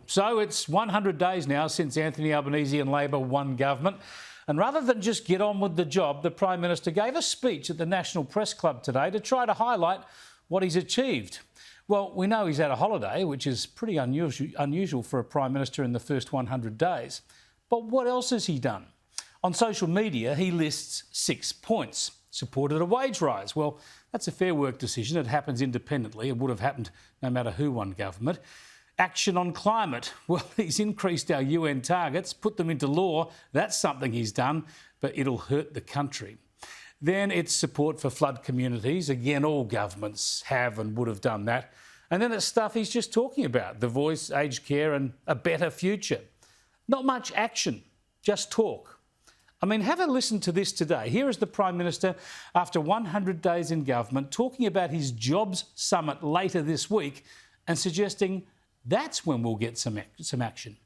So it's 100 days now since Anthony Albanese and Labor won government. And rather than just get on with the job, the Prime Minister gave a speech at the National Press Club today to try to highlight what he's achieved. Well, we know he's had a holiday, which is pretty unusual for a Prime Minister in the first 100 days. But what else has he done? On social media, he lists 6 points. Supported a wage rise. Well, that's a Fair Work decision. It happens independently. It would have happened no matter who won government. Action on climate. Well, he's increased our UN targets, put them into law. That's something he's done, but it'll hurt the country. Then it's support for flood communities. Again, all governments have and would have done that. And then it's stuff he's just talking about, the voice, aged care and a better future. Not much action, just talk. I mean, have a listen to this today. Here is the Prime Minister, after 100 days in government, talking about his jobs summit later this week and suggesting that's when we'll get some action.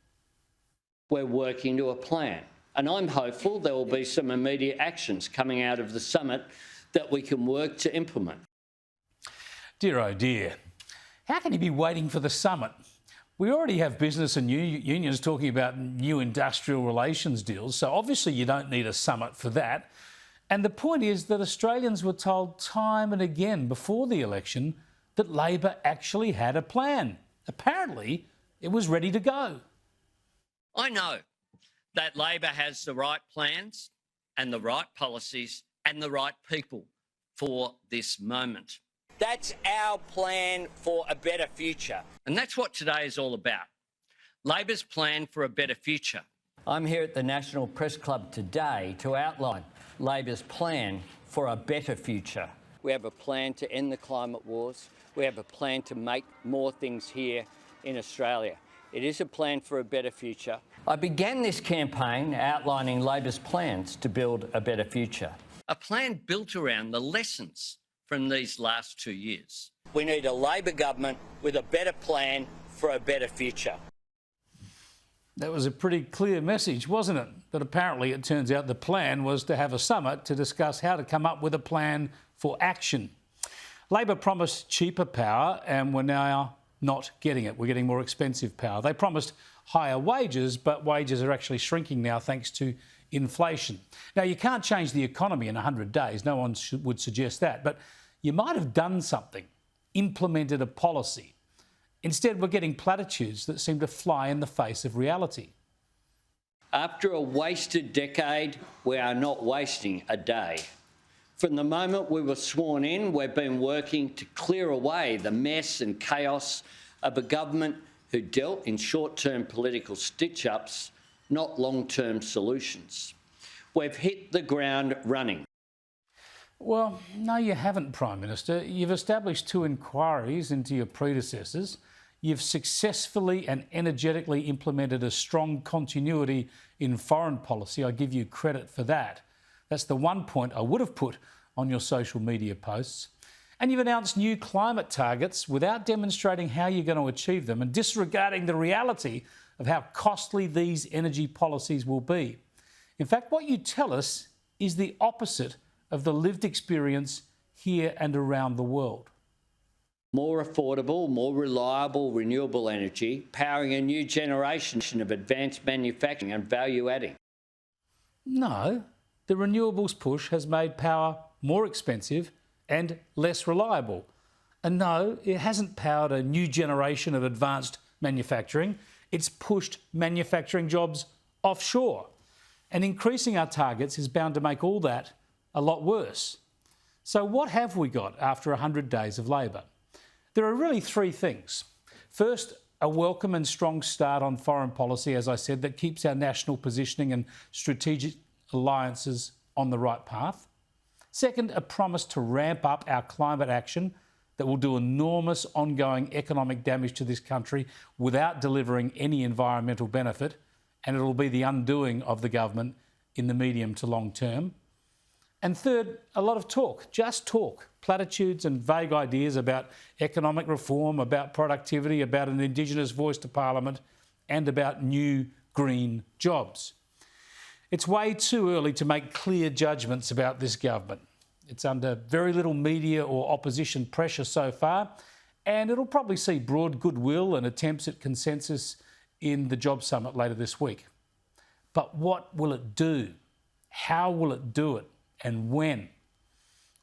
We're working to a plan, and I'm hopeful there will be some immediate actions coming out of the summit that we can work to implement. Dear oh dear, how can he be waiting for the summit? We already have business and unions talking about new industrial relations deals, so obviously you don't need a summit for that. And the point is that Australians were told time and again before the election that Labor actually had a plan. Apparently, it was ready to go. I know that Labor has the right plans and the right policies and the right people for this moment. That's our plan for a better future. And that's what today is all about. Labor's plan for a better future. I'm here at the National Press Club today to outline Labor's plan for a better future. We have a plan to end the climate wars. We have a plan to make more things here in Australia. It is a plan for a better future. I began this campaign outlining Labor's plans to build a better future. A plan built around the lessons from these last 2 years. We need a Labor government with a better plan for a better future. That was a pretty clear message, wasn't it? But apparently it turns out the plan was to have a summit to discuss how to come up with a plan for action. Labor promised cheaper power and we're now not getting it. We're getting more expensive power. They promised higher wages, but wages are actually shrinking now thanks to inflation. Now, you can't change the economy in 100 days. No one would suggest that. But you might have done something, implemented a policy. Instead, we're getting platitudes that seem to fly in the face of reality. After a wasted decade, we are not wasting a day. From the moment we were sworn in, we've been working to clear away the mess and chaos of a government who dealt in short-term political stitch-ups, not long-term solutions. We've hit the ground running. Well, no, you haven't, Prime Minister. You've established 2 inquiries into your predecessors. You've successfully and energetically implemented a strong continuity in foreign policy. I give you credit for that. That's the one point I would have put on your social media posts. And you've announced new climate targets without demonstrating how you're going to achieve them and disregarding the reality of how costly these energy policies will be. In fact, what you tell us is the opposite of the lived experience here and around the world. More affordable, more reliable, renewable energy, powering a new generation of advanced manufacturing and value adding. No, the renewables push has made power more expensive and less reliable. And no, it hasn't powered a new generation of advanced manufacturing. It's pushed manufacturing jobs offshore. And increasing our targets is bound to make all that a lot worse. So what have we got after 100 days of Labor? There are really 3 things. First, a welcome and strong start on foreign policy, as I said, that keeps our national positioning and strategic alliances on the right path. Second, a promise to ramp up our climate action that will do enormous ongoing economic damage to this country without delivering any environmental benefit, and it'll be the undoing of the government in the medium to long term. And third, a lot of talk, just talk, platitudes and vague ideas about economic reform, about productivity, about an Indigenous voice to Parliament, and about new green jobs. It's way too early to make clear judgments about this government. It's under very little media or opposition pressure so far, and it'll probably see broad goodwill and attempts at consensus in the Job Summit later this week. But what will it do? How will it do it? And when?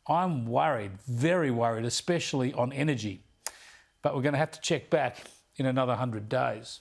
I'm worried, very worried, especially on energy. But we're going to have to check back in another 100 days.